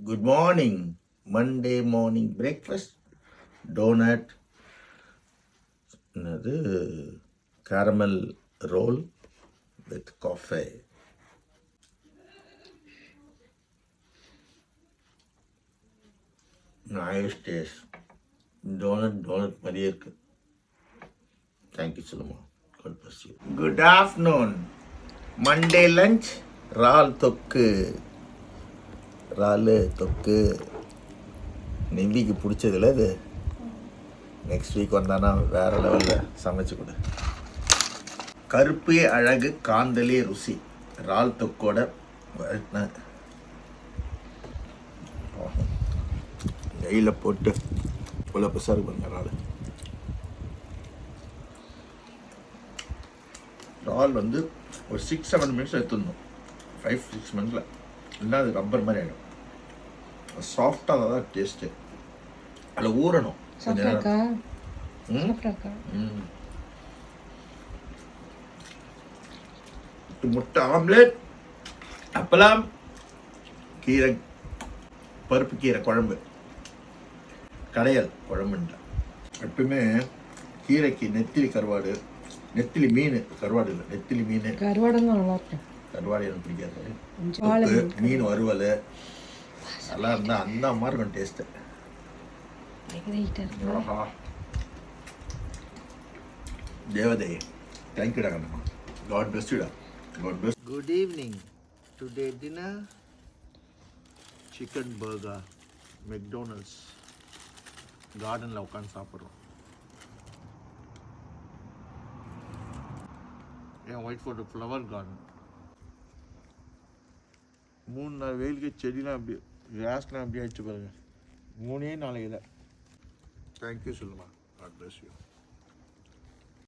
Good morning. Monday morning breakfast. Donut. Another caramel roll with coffee. Nice taste. Donut மாதிரியே இருக்கு. Thank you so much. God bless you. Good afternoon. Monday lunch. இறால் தொக்கு. இறால் தொக்கு. நெல்லிக்கு பிடிச்சதில்ல இது. Next week வந்தானா வேறு லெவலில் சமைச்சு கொடு. கருப்பே அழகு காந்தலே ருசி இறால் தொக்கோட நெய்யில் போட்டு இவ்வளோ பெருசாக இருக்கு இறால். இறால் வந்து ஒரு 6-7 மினிட்ஸ் எடுத்துடணும். 5-6 மினிட்ஸில் இல்லைன்னா அது ரப்பர் மாதிரி ஆகிடும். சாஃப்டாக தான் டேஸ்ட்டு. அதில் ஊறணும். முட்டை ஆம்லேட், அப்பளம், கீரை, பருப்பு கீரை குழம்பு, கடையல் குழம்புன்ற. எப்பவுமே கீரைக்கு நெத்திலி கருவாடு, நெத்திலி மீன், கருவாடு இல்லை நெத்திலி மீன். கருவாடு நல்லா இருக்கும். கருவாடு எனக்கு பிடிக்காது. மீன் வறுவல் நல்லா இருந்தால் அந்த மாதிரி இருக்கும் டேஸ்ட்டு. தேவதை, தேங்க்யூடா கண்ணம்மா. காட் பிளஸ் யூடா. God bless. Good evening. Today dinner chicken burger McDonald's. கார்டனில் உட்காந்து சாப்பிட்றோம். ஏன் ஒயிட் ஃபோர்ட் ஃப்ளவர் கார்டன். 3 நாள் வெயிலுக்கு செடிலாம் அப்படி கிராஸ்லாம் அப்படி ஆயிடுச்சு பாருங்க. 3 நாளைக்கு இல்லை. தேங்க்யூ சொல்லுமா. God bless you.